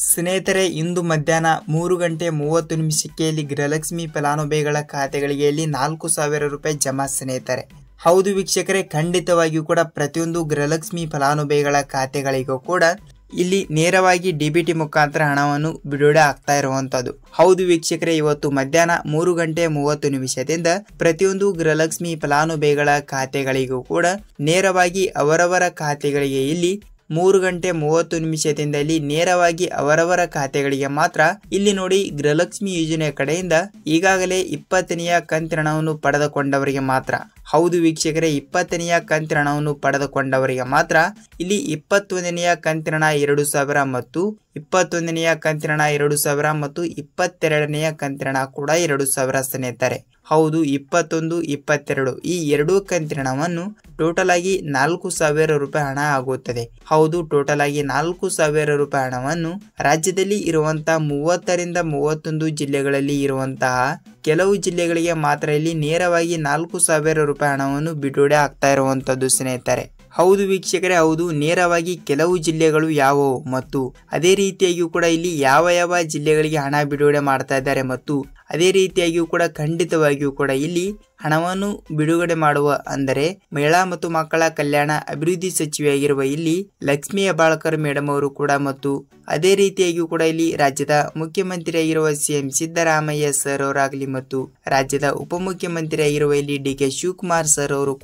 ಸ್ನೇಹಿತರೆ, ಇಂದು ಮಧ್ಯಾಹ್ನ 3:30 ಇಲ್ಲಿ ಗೃಹಲಕ್ಷ್ಮಿ ಫಲಾನುಭವಿಗಳ ಖಾತೆಗಳಿಗೆ ಇಲ್ಲಿ 4,000 ರೂಪಾಯಿ ಜಮಾ ಸ್ನೇಹಿತರೆ. ಹೌದು ವೀಕ್ಷಕರೇ, ಖಂಡಿತವಾಗಿಯೂ ಕೂಡ ಪ್ರತಿಯೊಂದು ಗೃಹಲಕ್ಷ್ಮಿ ಫಲಾನುಭವಿಗಳ ಖಾತೆಗಳಿಗೂ ಕೂಡ ಇಲ್ಲಿ ನೇರವಾಗಿ ಡಿಬಿಟಿ ಮುಖಾಂತರ ಹಣವನ್ನು ಬಿಡುಗಡೆ ಆಗ್ತಾ ಇರುವಂತದ್ದು. ಹೌದು ವೀಕ್ಷಕರೇ, ಇವತ್ತು ಮಧ್ಯಾಹ್ನ 3:30 ಪ್ರತಿಯೊಂದು ಗೃಹಲಕ್ಷ್ಮಿ ಫಲಾನುಭವಿಗಳ ಖಾತೆಗಳಿಗೂ ಕೂಡ ನೇರವಾಗಿ ಅವರವರ ಖಾತೆಗಳಿಗೆ ಇಲ್ಲಿ 3:30 ಇಲ್ಲಿ ನೇರವಾಗಿ ಅವರವರ ಖಾತೆಗಳಿಗೆ ಮಾತ್ರ ಇಲ್ಲಿ ನೋಡಿ ಗೃಹಲಕ್ಷ್ಮಿ ಯೋಜನೆ ಕಡೆಯಿಂದ ಈಗಾಗಲೇ 20ನೆಯ ಕಂತಿನ ಹಣವನ್ನು ಪಡೆದುಕೊಂಡವರಿಗೆ ಮಾತ್ರ. ಹೌದು ವೀಕ್ಷಕರೇ, 20ನೆಯ ಕಂತಿನ ಹಣವನ್ನು ಪಡೆದುಕೊಂಡವರಿಗೆ ಮಾತ್ರ ಇಲ್ಲಿ 21ನೆಯ ಕಂತಿನ ಹಣ 2,000 ಮತ್ತು 21ನೆಯ ಕಂತಿನ ಹಣ 2,000 ಮತ್ತು 22ನೆಯ ಕಂತಿನ ಹಣ ಕೂಡ 2,000 ಸ್ನೇಹಿತರೆ. ಹೌದು, 21, 22 ಈ ಎರಡೂ ಕಂತಿನ ಹಣವನ್ನು ಟೋಟಲ್ ಆಗಿ 4,000 ರೂಪಾಯಿ ಹಣ ಆಗುತ್ತದೆ. ಹೌದು, ಟೋಟಲ್ ಆಗಿ 4,000 ರೂಪಾಯಿ ಹಣವನ್ನು ರಾಜ್ಯದಲ್ಲಿ ಇರುವಂತಹ 30ರಿಂದ 31 ಜಿಲ್ಲೆಗಳಲ್ಲಿ ಇರುವಂತಹ ಕೆಲವು ಜಿಲ್ಲೆಗಳಿಗೆ ಮಾತ್ರ ಇಲ್ಲಿ ನೇರವಾಗಿ 4,000 ರೂಪಾಯಿ ಹಣವನ್ನು ಬಿಡುಗಡೆ ಆಗ್ತಾ ಇರುವಂತದ್ದು ಸ್ನೇಹಿತರೆ. ಹೌದು ವೀಕ್ಷಕರೇ, ಹೌದು, ನೇರವಾಗಿ ಕೆಲವು ಜಿಲ್ಲೆಗಳು ಯಾವುವು ಮತ್ತು ಅದೇ ರೀತಿಯಾಗಿಯೂ ಕೂಡ ಇಲ್ಲಿ ಯಾವ ಜಿಲ್ಲೆಗಳಿಗೆ ಹಣ ಬಿಡುಗಡೆ ಮಾಡ್ತಾ ಇದ್ದಾರೆ ಮತ್ತು ಅದೇ ರೀತಿಯಾಗಿಯೂ ಕೂಡ ಖಂಡಿತವಾಗಿಯೂ ಕೂಡ ಇಲ್ಲಿ ಹಣವನ್ನು ಬಿಡುಗಡೆ ಮಾಡುವ ಅಂದರೆ ಮಹಿಳಾ ಮತ್ತು ಮಕ್ಕಳ ಕಲ್ಯಾಣ ಅಭಿವೃದ್ಧಿ ಸಚಿವೆಯಾಗಿರುವ ಇಲ್ಲಿ ಲಕ್ಷ್ಮೀ ಹೆಬ್ಬಾಳ್ಕರ್ ಮೇಡಮ್ ಅವರು ಕೂಡ ಮತ್ತು ಅದೇ ರೀತಿಯಾಗಿಯೂ ಕೂಡ ಇಲ್ಲಿ ರಾಜ್ಯದ ಮುಖ್ಯಮಂತ್ರಿಯಾಗಿರುವ ಸಿಎಂ ಸಿದ್ದರಾಮಯ್ಯ ಸರ್ ಅವರಾಗಲಿ ಮತ್ತು ರಾಜ್ಯದ ಉಪಮುಖ್ಯಮಂತ್ರಿಯಾಗಿರುವ ಇಲ್ಲಿ ಡಿ.ಕೆ. ಶಿವಕುಮಾರ್ ಸರ್ ಅವರು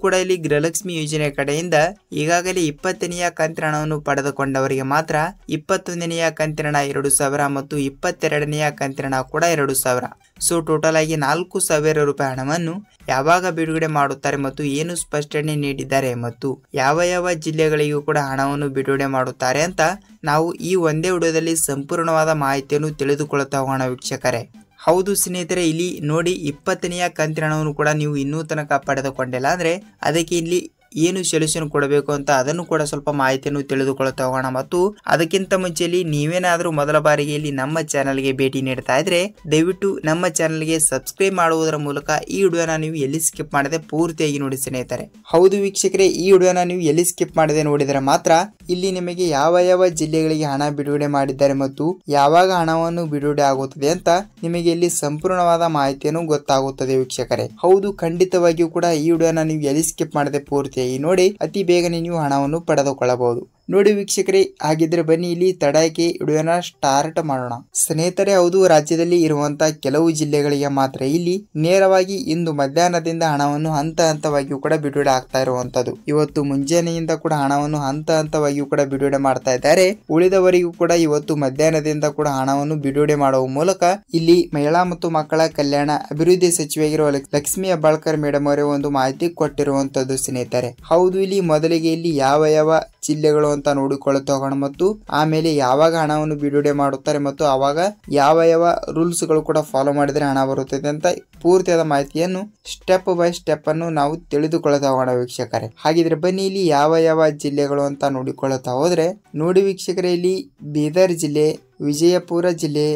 ಕೂಡ ಇಲ್ಲಿ ಗೃಹಲಕ್ಷ್ಮಿ ಯೋಜನೆ ಕಡೆಯಿಂದ ಈಗಾಗಲೇ 20ನೆಯ ಕಂತಿನ ಹಣವನ್ನು ಪಡೆದುಕೊಂಡವರಿಗೆ ಮಾತ್ರ 21ನೆಯ ಕಂತಿನ ಹಣ 2,000 ಮತ್ತು 22ನೆಯ ಕಂತಿನ ಹಣ ಕೂಡ 2,000. ಸೊ ಟೋಟಲ್ ಆಗಿ 4,000 ರೂಪಾಯಿ ಹಣವನ್ನು ಯಾವಾಗ ಬಿಡುಗಡೆ ಮಾಡುತ್ತಾರೆ ಮತ್ತು ಏನು ಸ್ಪಷ್ಟನೆ ನೀಡಿದ್ದಾರೆ ಮತ್ತು ಯಾವ ಜಿಲ್ಲೆಗಳಿಗೂ ಕೂಡ ಹಣವನ್ನು ಬಿಡುಗಡೆ ಮಾಡುತ್ತಾರೆ ಅಂತ ನಾವು ಈ ಒಂದೇ ವಿಡಿಯೋದಲ್ಲಿ ಸಂಪೂರ್ಣವಾದ ಮಾಹಿತಿಯನ್ನು ತಿಳಿದುಕೊಳ್ಳುತ್ತಾ ಹೋಗೋಣ ವೀಕ್ಷಕರೇ. ಹೌದು ಸ್ನೇಹಿತರೆ, ಇಲ್ಲಿ ನೋಡಿ 20ನೆಯ ಕಂತಿನ ಹಣವನ್ನು ಕೂಡ ನೀವು ಇನ್ನೂ ತನಕ ಪಡೆದುಕೊಂಡಿಲ್ಲ ಅಂದ್ರೆ ಅದಕ್ಕೆ ಇಲ್ಲಿ ಏನು ಸೊಲ್ಯೂಷನ್ ಕೊಡಬೇಕು ಅಂತ ಅದನ್ನು ಕೂಡ ಸ್ವಲ್ಪ ಮಾಹಿತಿಯನ್ನು ತಿಳಿದುಕೊಳ್ಳುತ್ತಾ ಹೋಗೋಣ. ಮತ್ತು ಅದಕ್ಕಿಂತ ಮುಂಚೆಯಲ್ಲಿ ನೀವೇನಾದ್ರೂ ಮೊದಲ ಬಾರಿಗೆ ಇಲ್ಲಿ ನಮ್ಮ ಚಾನಲ್ಗೆ ಭೇಟಿ ನೀಡ್ತಾ ಇದ್ರೆ ದಯವಿಟ್ಟು ನಮ್ಮ ಚಾನಲ್ಗೆ ಸಬ್ಸ್ಕ್ರೈಬ್ ಮಾಡುವುದರ ಮೂಲಕ ಈ ವಿಡಿಯೋನ ನೀವು ಎಲ್ಲಿ ಸ್ಕಿಪ್ ಮಾಡದೆ ಪೂರ್ತಿಯಾಗಿ ನೋಡಿ ಸ್ನೇಹಿತರೆ. ಹೌದು ವೀಕ್ಷಕರೇ, ಈ ವಿಡಿಯೋನ ನೀವು ಎಲ್ಲಿ ಸ್ಕಿಪ್ ಮಾಡದೆ ನೋಡಿದರೆ ಮಾತ್ರ ಇಲ್ಲಿ ನಿಮಗೆ ಯಾವ ಜಿಲ್ಲೆಗಳಿಗೆ ಹಣ ಬಿಡುಗಡೆ ಮಾಡಿದ್ದಾರೆ ಮತ್ತು ಯಾವಾಗ ಹಣವನ್ನು ಬಿಡುಗಡೆ ಆಗುತ್ತದೆ ಅಂತ ನಿಮಗೆ ಇಲ್ಲಿ ಸಂಪೂರ್ಣವಾದ ಮಾಹಿತಿಯನ್ನು ಗೊತ್ತಾಗುತ್ತದೆ ವೀಕ್ಷಕರೇ. ಹೌದು, ಖಂಡಿತವಾಗಿಯೂ ಕೂಡ ಈ ವಿಡಿಯೋನ ನೀವು ಎಲ್ಲಿ ಸ್ಕಿಪ್ ಮಾಡದೆ ಪೂರ್ತಿ ನೋಡಿ ಅತಿ ಬೇಗನೆ ನೀವು ಹಣವನ್ನು ಪಡೆದುಕೊಳ್ಳಬಹುದು. ನೋಡಿ ವೀಕ್ಷಕರೇ, ಹಾಗಿದ್ರೆ ಬನ್ನಿ ಇಲ್ಲಿ ತಡಕ್ಕೆ ವಿಡಿಯೋನ ಸ್ಟಾರ್ಟ್ ಮಾಡೋಣ ಸ್ನೇಹಿತರೆ. ಹೌದು, ರಾಜ್ಯದಲ್ಲಿ ಇರುವಂತಹ ಕೆಲವು ಜಿಲ್ಲೆಗಳಿಗೆ ಮಾತ್ರ ಇಲ್ಲಿ ನೇರವಾಗಿ ಇಂದು ಮಧ್ಯಾಹ್ನದಿಂದ ಹಣವನ್ನು ಹಂತವಾಗಿಯೂ ಕೂಡ ಬಿಡುಗಡೆ ಆಗ್ತಾ ಇರುವಂತದ್ದು. ಇವತ್ತು ಮುಂಜಾನೆಯಿಂದ ಕೂಡ ಹಣವನ್ನು ಹಂತವಾಗಿಯೂ ಕೂಡ ಬಿಡುಗಡೆ ಮಾಡ್ತಾ ಇದ್ದಾರೆ. ಉಳಿದವರಿಗೂ ಕೂಡ ಇವತ್ತು ಮಧ್ಯಾಹ್ನದಿಂದ ಕೂಡ ಹಣವನ್ನು ಬಿಡುಗಡೆ ಮಾಡುವ ಮೂಲಕ ಇಲ್ಲಿ ಮಹಿಳಾ ಮತ್ತು ಮಕ್ಕಳ ಕಲ್ಯಾಣ ಅಭಿವೃದ್ಧಿ ಸಚಿವೆಯಾಗಿರುವ ಲಕ್ಷ್ಮೀ ಹೆಬ್ಬಾಳ್ಕರ್ ಮೇಡಮ್ ಅವರೇ ಒಂದು ಮಾಹಿತಿ ಕೊಟ್ಟಿರುವಂತದ್ದು ಸ್ನೇಹಿತರೆ. ಹೌದು, ಇಲ್ಲಿ ಮೊದಲಿಗೆ ಇಲ್ಲಿ ಯಾವ ಜಿಲ್ಲೆಗಳು ಅಂತ ನೋಡಿಕೊಳ್ಳುತ್ತಾ ಹೋಗೋಣ ಮತ್ತು ಆಮೇಲೆ ಯಾವಾಗ ಹಣವನ್ನು ಬಿಡುಗಡೆ ಮಾಡುತ್ತಾರೆ ಮತ್ತು ಅವಾಗ ಯಾವ ರೂಲ್ಸ್ ಗಳು ಕೂಡ ಫಾಲೋ ಮಾಡಿದ್ರೆ ಹಣ ಬರುತ್ತದೆ ಅಂತ ಪೂರ್ತಿಯಾದ ಮಾಹಿತಿಯನ್ನು ಸ್ಟೆಪ್ ಬೈ ಸ್ಟೆಪ್ ಅನ್ನು ನಾವು ತಿಳಿದುಕೊಳ್ಳುತ್ತಾ ಹೋಗೋಣ ವೀಕ್ಷಕರೇ. ಹಾಗಿದ್ರೆ ಬನ್ನಿ ಇಲ್ಲಿ ಯಾವ ಜಿಲ್ಲೆಗಳು ಅಂತ ನೋಡಿಕೊಳ್ಳುತ್ತಾ ಹೋದ್ರೆ ನೋಡಿ ವೀಕ್ಷಕರೇ, ಇಲ್ಲಿ ಬೀದರ್ ಜಿಲ್ಲೆ, ವಿಜಯಪುರ ಜಿಲ್ಲೆ,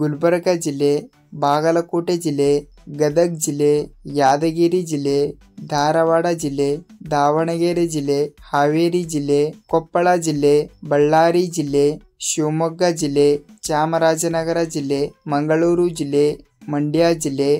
ಗುಲ್ಬರ್ಗ ಜಿಲ್ಲೆ, ಬಾಗಲಕೋಟೆ ಜಿಲ್ಲೆ, ಗದಗ್ ಜಿಲ್ಲೆ, ಯಾದಗಿರಿ ಜಿಲ್ಲೆ, ಧಾರವಾಡ ಜಿಲ್ಲೆ, ದಾವಣಗೆರೆ ಜಿಲ್ಲೆ, ಹಾವೇರಿ ಜಿಲ್ಲೆ, ಕೊಪ್ಪಳ ಜಿಲ್ಲೆ, ಬಳ್ಳಾರಿ ಜಿಲ್ಲೆ, ಶಿವಮೊಗ್ಗ ಜಿಲ್ಲೆ, ಚಾಮರಾಜನಗರ ಜಿಲ್ಲೆ, ಮಂಗಳೂರು ಜಿಲ್ಲೆ, ಮಂಡ್ಯ ಜಿಲ್ಲೆ,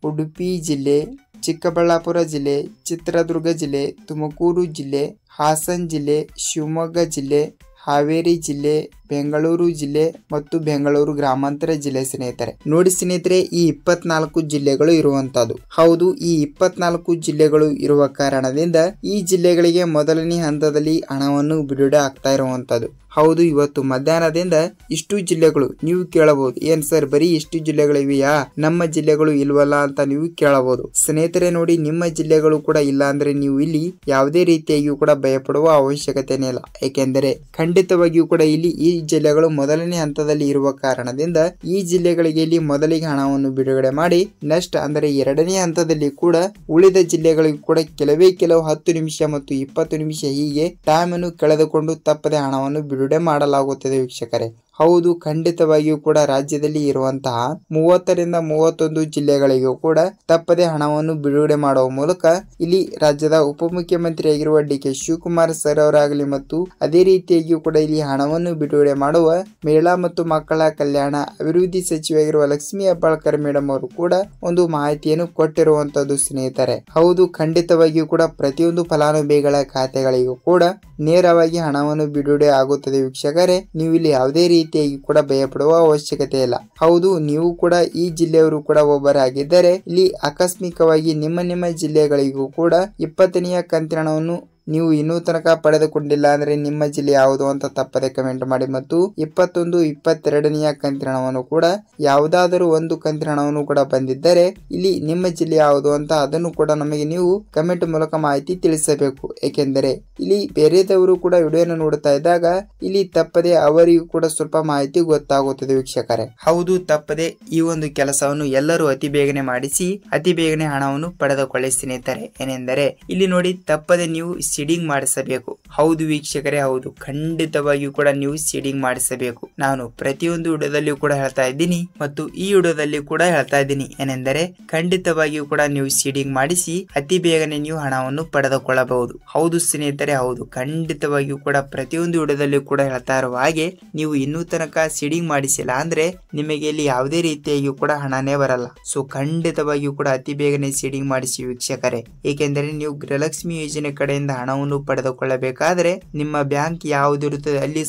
ಉಡುಪಿ ಜಿಲ್ಲೆ, ಚಿಕ್ಕಬಳ್ಳಾಪುರ ಜಿಲ್ಲೆ, ಚಿತ್ರದುರ್ಗ ಜಿಲ್ಲೆ, ತುಮಕೂರು ಜಿಲ್ಲೆ, ಹಾಸನ್ ಜಿಲ್ಲೆ, ಶಿವಮೊಗ್ಗ ಜಿಲ್ಲೆ, ಹಾವೇರಿ ಜಿಲ್ಲೆ, ಬೆಂಗಳೂರು ಜಿಲ್ಲೆ ಮತ್ತು ಬೆಂಗಳೂರು ಗ್ರಾಮಾಂತರ ಜಿಲ್ಲೆ ಸ್ನೇಹಿತರೆ. ನೋಡಿ ಸ್ನೇಹಿತರೆ, ಈ 24 ಜಿಲ್ಲೆಗಳು ಇರುವಂತದ್ದು. ಹೌದು, ಈ 24 ಜಿಲ್ಲೆಗಳು ಇರುವ ಕಾರಣದಿಂದ ಈ ಜಿಲ್ಲೆಗಳಿಗೆ ಮೊದಲನೇ ಹಂತದಲ್ಲಿ ಹಣವನ್ನು ಬಿಡುಗಡೆ ಆಗ್ತಾ ಇರುವಂತದ್ದು. ಹೌದು, ಇವತ್ತು ಮಧ್ಯಾಹ್ನದಿಂದ ಇಷ್ಟು ಜಿಲ್ಲೆಗಳು ನೀವು ಕೇಳಬಹುದು, ಏನ್ ಸರ್ ಬರೀ ಇಷ್ಟು ಜಿಲ್ಲೆಗಳಿವೆಯಾ, ನಮ್ಮ ಜಿಲ್ಲೆಗಳು ಇಲ್ವಲ್ಲ ಅಂತ ನೀವು ಕೇಳಬಹುದು. ಸ್ನೇಹಿತರೆ ನೋಡಿ, ನಿಮ್ಮ ಜಿಲ್ಲೆಗಳು ಕೂಡ ಇಲ್ಲ ಅಂದ್ರೆ ನೀವು ಇಲ್ಲಿ ಯಾವುದೇ ರೀತಿಯಾಗಿಯೂ ಕೂಡ ಭಯಪಡುವ ಅವಶ್ಯಕತೆನೇ ಇಲ್ಲ. ಏಕೆಂದರೆ ಖಂಡಿತವಾಗಿಯೂ ಕೂಡ ಇಲ್ಲಿ ಈ ಜಿಲ್ಲೆಗಳು ಮೊದಲನೇ ಹಂತದಲ್ಲಿ ಇರುವ ಕಾರಣದಿಂದ ಈ ಜಿಲ್ಲೆಗಳಿಗೆ ಇಲ್ಲಿ ಮೊದಲಿಗೆ ಹಣವನ್ನು ಬಿಡುಗಡೆ ಮಾಡಿ ನೆಕ್ಸ್ಟ್ ಅಂದರೆ ಎರಡನೇ ಹಂತದಲ್ಲಿ ಕೂಡ ಉಳಿದ ಜಿಲ್ಲೆಗಳಿಗೂ ಕೂಡ ಕೆಲವು 10 ನಿಮಿಷ ಮತ್ತು 20 ನಿಮಿಷ ಹೀಗೆ ಟೈಮ್ ಅನ್ನು ಕಳೆದುಕೊಂಡು ತಪ್ಪದೆ ಹಣವನ್ನು ಬಿಡುಗಡೆ ಮಾಡಲಾಗುತ್ತದೆ ವೀಕ್ಷಕರೇ. ಹೌದು, ಖಂಡಿತವಾಗಿಯೂ ಕೂಡ ರಾಜ್ಯದಲ್ಲಿ ಇರುವಂತಹ 30ರಿಂದ 31 ಜಿಲ್ಲೆಗಳಿಗೂ ಕೂಡ ತಪ್ಪದೆ ಹಣವನ್ನು ಬಿಡುಗಡೆ ಮಾಡುವ ಮೂಲಕ ಇಲ್ಲಿ ರಾಜ್ಯದ ಉಪಮುಖ್ಯಮಂತ್ರಿಯಾಗಿರುವ ಡಿ.ಕೆ. ಶಿವಕುಮಾರ್ ಸರ್ ಅವರಾಗಲಿ ಮತ್ತು ಅದೇ ರೀತಿಯಾಗಿಯೂ ಕೂಡ ಇಲ್ಲಿ ಹಣವನ್ನು ಬಿಡುಗಡೆ ಮಾಡುವ ಮಹಿಳಾ ಮತ್ತು ಮಕ್ಕಳ ಕಲ್ಯಾಣ ಅಭಿವೃದ್ಧಿ ಸಚಿವೆಯಾಗಿರುವ ಲಕ್ಷ್ಮೀ ಹೆಬ್ಬಾಳ್ಕರ್ ಮೇಡಮ್ ಅವರು ಕೂಡ ಒಂದು ಮಾಹಿತಿಯನ್ನು ಕೊಟ್ಟಿರುವಂತದ್ದು ಸ್ನೇಹಿತರೆ. ಹೌದು, ಖಂಡಿತವಾಗಿಯೂ ಕೂಡ ಪ್ರತಿಯೊಂದು ಫಲಾನುಭವಿಗಳ ಖಾತೆಗಳಿಗೂ ಕೂಡ ನೇರವಾಗಿ ಹಣವನ್ನು ಬಿಡುಗಡೆ ಆಗುತ್ತದೆ ವೀಕ್ಷಕರೇ. ನೀವು ಇಲ್ಲಿ ಯಾವುದೇ ರೀತಿಯಾಗಿ ಕೂಡ ಭಯಪಡುವ ಅವಶ್ಯಕತೆ ಇಲ್ಲ. ಹೌದು, ನೀವು ಕೂಡ ಈ ಜಿಲ್ಲೆಯವರು ಕೂಡ ಒಬ್ಬರಾಗಿದ್ದರೆ ಇಲ್ಲಿ ಆಕಸ್ಮಿಕವಾಗಿ ನಿಮ್ಮ ಜಿಲ್ಲೆಗಳಿಗೂ ಕೂಡ 20ನೇ ಕಂತಿನ ಹಣವನ್ನು ನೀವು ಇನ್ನೂ ತನಕ ಪಡೆದುಕೊಂಡಿಲ್ಲ ಅಂದ್ರೆ ನಿಮ್ಮ ಜಿಲ್ಲೆ ಯಾವುದು ಅಂತ ತಪ್ಪದೆ ಕಮೆಂಟ್ ಮಾಡಿ. ಮತ್ತು 21, 22ನೇ ಕಂತಿನ ಹಣವನ್ನು ಕೂಡ ಯಾವುದಾದರೂ ಒಂದು ಕಂತಿನ ಹಣವನ್ನು ಕೂಡ ಬಂದಿದ್ದರೆ ಇಲ್ಲಿ ನಿಮ್ಮ ಜಿಲ್ಲೆ ಯಾವುದು ಅಂತ ಅದನ್ನು ಕೂಡ ನಮಗೆ ನೀವು ಕಮೆಂಟ್ ಮೂಲಕ ಮಾಹಿತಿ ತಿಳಿಸಬೇಕು. ಏಕೆಂದರೆ ಇಲ್ಲಿ ಬೇರೆದವರು ಕೂಡ ವಿಡಿಯೋನ ನೋಡ್ತಾ ಇದ್ದಾಗ ಇಲ್ಲಿ ತಪ್ಪದೆ ಅವರಿಗೂ ಕೂಡ ಸ್ವಲ್ಪ ಮಾಹಿತಿ ಗೊತ್ತಾಗುತ್ತದೆ ವೀಕ್ಷಕರೇ. ಹೌದು, ತಪ್ಪದೆ ಈ ಒಂದು ಕೆಲಸವನ್ನು ಎಲ್ಲರೂ ಅತಿ ಬೇಗನೆ ಮಾಡಿಸಿ ಅತಿ ಬೇಗನೆ ಹಣವನ್ನು ಪಡೆದುಕೊಳ್ಳಿ ಸ್ನೇಹಿತರೆ. ಏನೆಂದರೆ ಇಲ್ಲಿ ನೋಡಿ, ತಪ್ಪದೆ ನೀವು ಸೀಡಿಂಗ್ ಮಾಡಿಸಬೇಕು. ಹೌದು ವೀಕ್ಷಕರೇ, ಹೌದು, ಖಂಡಿತವಾಗಿಯೂ ಕೂಡ ನೀವು ಸೀಡಿಂಗ್ ಮಾಡಿಸಬೇಕು. ನಾನು ಪ್ರತಿಯೊಂದು ವಿಡಿಯೋದಲ್ಲಿಯೂ ಕೂಡ ಹೇಳ್ತಾ ಇದ್ದೀನಿ ಮತ್ತು ಈ ವಿಡಿಯೋದಲ್ಲಿ ಕೂಡ ಹೇಳ್ತಾ ಇದ್ದೀನಿ. ಏನೆಂದರೆ ಖಂಡಿತವಾಗಿಯೂ ಕೂಡ ನೀವು ಸೀಡಿಂಗ್ ಮಾಡಿಸಿ ಅತಿ ಬೇಗನೆ ನೀವು ಹಣವನ್ನು ಪಡೆದುಕೊಳ್ಳಬಹುದು. ಹೌದು ಸ್ನೇಹಿತರೆ, ಹೌದು, ಖಂಡಿತವಾಗಿಯೂ ಕೂಡ ಪ್ರತಿಯೊಂದು ವಿಡಿಯೋದಲ್ಲಿ ಕೂಡ ಹೇಳ್ತಾ ಇರುವ ಹಾಗೆ ನೀವು ಇನ್ನೂ ತನಕ ಸೀಡಿಂಗ್ ಮಾಡಿಸಿಲ್ಲ ಅಂದ್ರೆ ನಿಮಗೆ ಇಲ್ಲಿ ಯಾವುದೇ ರೀತಿಯಾಗಿಯೂ ಕೂಡ ಹಣನೇ ಬರಲ್ಲ. ಸೊ ಖಂಡಿತವಾಗಿಯೂ ಕೂಡ ಅತಿ ಬೇಗನೆ ಸೀಡಿಂಗ್ ಮಾಡಿಸಿ ವೀಕ್ಷಕರೇ. ಏಕೆಂದರೆ ನೀವು ಗೃಹಲಕ್ಷ್ಮಿ ಯೋಜನೆ ಕಡೆಯಿಂದ ಹಣವನ್ನು ಪಡೆದುಕೊಳ್ಳಬೇಕಾದ್ರೆ ನಿಮ್ಮ ಬ್ಯಾಂಕ್ ಯಾವುದಿರುತ್ತದೆ ಅಲ್ಲಿ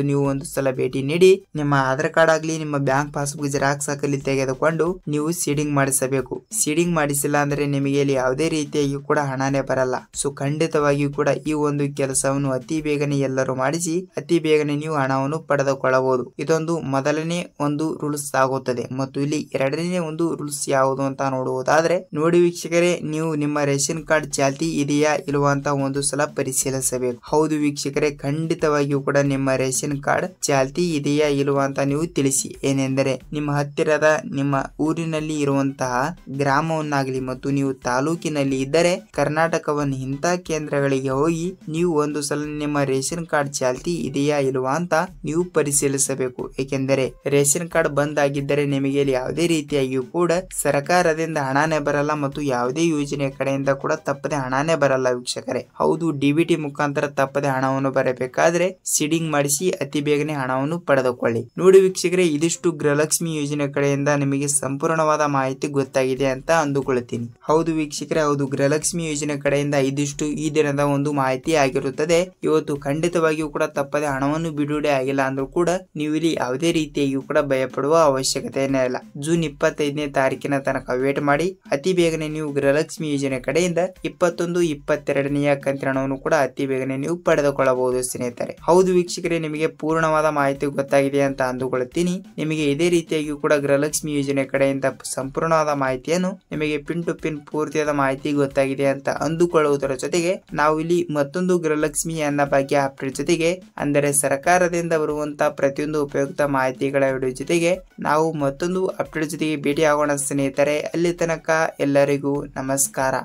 ನೀವು ಒಂದು ಸಲ ಭೇಟಿ ನೀಡಿ ನಿಮ್ಮ ಆಧಾರ್ ಕಾರ್ಡ್ ಆಗ್ಲಿ ನಿಮ್ಮ ಬ್ಯಾಂಕ್ ಪಾಸ್ಬುಕ್ ಜೆರಾಕ್ಸ್ ಹಾಕಲಿ ತೆಗೆದುಕೊಂಡು ನೀವು ಸೀಡಿಂಗ್ ಮಾಡಿಸಬೇಕು. ಸೀಡಿಂಗ್ ಮಾಡಿಸಿಲ್ಲ ಅಂದ್ರೆ ನಿಮಗೆ ಇಲ್ಲಿ ಯಾವುದೇ ರೀತಿಯಾಗಿ ಕೂಡ ಹಣನೇ ಬರಲ್ಲ. ಸೊ ಖಂಡಿತವಾಗಿಯೂ ಕೂಡ ಈ ಒಂದು ಕೆಲಸವನ್ನು ಅತಿ ಬೇಗನೆ ಎಲ್ಲರೂ ಮಾಡಿಸಿ ಅತಿ ಬೇಗನೆ ನೀವು ಹಣವನ್ನು ಪಡೆದುಕೊಳ್ಳಬಹುದು. ಇದೊಂದು ಮೊದಲನೇ ಒಂದು ರೂಲ್ಸ್ ಆಗುತ್ತದೆ. ಮತ್ತು ಇಲ್ಲಿ ಎರಡನೇ ಒಂದು ರೂಲ್ಸ್ ಯಾವುದು ಅಂತ ನೋಡುವುದಾದ್ರೆ ನೋಡಿ ವೀಕ್ಷಕರೇ, ನೀವು ನಿಮ್ಮ ರೇಷನ್ ಕಾರ್ಡ್ ಚಾಲ್ತಿ ಇದೆಯಾ ಇಲ್ವಾ ಅಂತ ಒಂದು ಸಲ ಪರಿಶೀಲಿಸಬೇಕು. ಹೌದು ವೀಕ್ಷಕರೇ, ಖಂಡಿತವಾಗಿಯೂ ಕೂಡ ನಿಮ್ಮ ರೇಷನ್ ಕಾರ್ಡ್ ಚಾಲ್ತಿ ಇದೆಯಾ ಇಲ್ವಾ ಅಂತ ನೀವು ತಿಳಿಸಿ. ಏನೆಂದರೆ ನಿಮ್ಮ ಹತ್ತಿರದ ನಿಮ್ಮ ಊರಿನಲ್ಲಿ ಇರುವಂತಹ ಗ್ರಾಮವನ್ನಾಗಲಿ ಮತ್ತು ನೀವು ತಾಲೂಕಿನಲ್ಲಿ ಇದ್ದರೆ ಕರ್ನಾಟಕವನ್ನು ಇಂಥ ಕೇಂದ್ರಗಳಿಗೆ ಹೋಗಿ ನೀವು ಒಂದು ಸಲ ನಿಮ್ಮ ರೇಷನ್ ಕಾರ್ಡ್ ಚಾಲ್ತಿ ಇದೆಯಾ ಇಲ್ವಾ ಅಂತ ನೀವು ಪರಿಶೀಲಿಸಬೇಕು. ಏಕೆಂದರೆ ರೇಷನ್ ಕಾರ್ಡ್ ಬಂದ್ ಆಗಿದ್ದರೆ ನಿಮಗೆ ಯಾವುದೇ ರೀತಿಯಾಗಿಯೂ ಕೂಡ ಸರ್ಕಾರದಿಂದ ಹಣನೇ ಬರಲ್ಲ ಮತ್ತು ಯಾವುದೇ ಯೋಜನೆ ಕಡೆಯಿಂದ ಕೂಡ ತಪ್ಪದೆ ಹಣನೇ ಬರಲ್ಲ ವೀಕ್ಷಕರೇ. ಹೌದು, ಡಿಬಿಟಿ ಮುಖಾಂತರ ತಪ್ಪದೆ ಹಣವನ್ನು ಬರಬೇಕಾದ್ರೆ ಸೀಡಿಂಗ್ ಮಾಡಿಸಿ ಅತಿ ಬೇಗನೆ ಹಣವನ್ನು ಪಡೆದುಕೊಳ್ಳಿ. ನೋಡಿ ವೀಕ್ಷಕರೇ, ಇದಿಷ್ಟು ಗೃಹಲಕ್ಷ್ಮಿ ಯೋಜನೆ ಕಡೆಯಿಂದ ನಿಮಗೆ ಸಂಪೂರ್ಣವಾದ ಮಾಹಿತಿ ಗೊತ್ತಾಗಿದೆ ಅಂತ ಅಂದುಕೊಳ್ಳುತ್ತೀನಿ. ಹೌದು ವೀಕ್ಷಕರೇ, ಹೌದು, ಗೃಹಲಕ್ಷ್ಮಿ ಯೋಜನೆ ಕಡೆಯಿಂದ ಇದಿಷ್ಟು ಈ ದಿನದ ಒಂದು ಮಾಹಿತಿ ಆಗಿರುತ್ತದೆ. ಇವತ್ತು ಖಂಡಿತವಾಗಿಯೂ ಕೂಡ ತಪ್ಪದೆ ಹಣವನ್ನು ಬಿಡುಗಡೆ ಆಗಿಲ್ಲ ಅಂದ್ರೂ ಕೂಡ ನೀವು ಇಲ್ಲಿ ಯಾವುದೇ ರೀತಿಯಾಗಿಯೂ ಕೂಡ ಭಯಪಡುವ ಅವಶ್ಯಕತೆನೇ ಇಲ್ಲ. ಜೂನ್ 25ನೇ ತಾರೀಕಿನ ತನಕ ವೇಟ್ ಮಾಡಿ ಅತಿ ಬೇಗನೆ ನೀವು ಗೃಹಲಕ್ಷ್ಮಿ ಯೋಜನೆ ಕಡೆಯಿಂದ 21, 22ನೇ ಕಂತಿನ ಹಣವನ್ನು ಕೂಡ ಅತಿ ಬೇಗನೆ ನೀವು ಪಡೆದುಕೊಳ್ಳಬಹುದು ಸ್ನೇಹಿತರೆ. ಹೌದು ವೀಕ್ಷಕರೇ, ನಿಮಗೆ ಪೂರ್ಣವಾದ ಮಾಹಿತಿ ಗೊತ್ತಾಗಿದೆ ಅಂತ ಅಂದುಕೊಳ್ಳುತ್ತೀನಿ. ನಿಮಗೆ ಇದೇ ರೀತಿಯಾಗಿ ಕೂಡ ಗೃಹಲಕ್ಷ್ಮಿ ಯೋಜನೆ ಕಡೆಯಿಂದ ಸಂಪೂರ್ಣವಾದ ಮಾಹಿತಿಯನ್ನು ನಿಮಗೆ ಪಿನ್ ಟು ಪಿನ್ ಪೂರ್ತಿಯಾದ ಮಾಹಿತಿ ಗೊತ್ತಾಗಿದೆ ಅಂತ ಅಂದುಕೊಳ್ಳುವುದರ ಜೊತೆಗೆ ನಾವು ಇಲ್ಲಿ ಮತ್ತೊಂದು ಗೃಹಲಕ್ಷ್ಮಿ ಅನ್ನ ಭಾಗ್ಯ ಅಪ್ಡೇಟ್ ಜೊತೆಗೆ ಅಂದರೆ ಸರ್ಕಾರದಿಂದ ಬರುವಂತಹ ಪ್ರತಿಯೊಂದು ಉಪಯುಕ್ತ ಮಾಹಿತಿಗಳ ವಿಡಿಯೋ ಜೊತೆಗೆ ನಾವು ಮತ್ತೊಂದು ಅಪ್ಡೇಟ್ ಜೊತೆಗೆ ಭೇಟಿ ಆಗೋಣ ಸ್ನೇಹಿತರೆ. ಅಲ್ಲಿ ತನಕ ಎಲ್ಲರಿಗೂ ನಮಸ್ಕಾರ.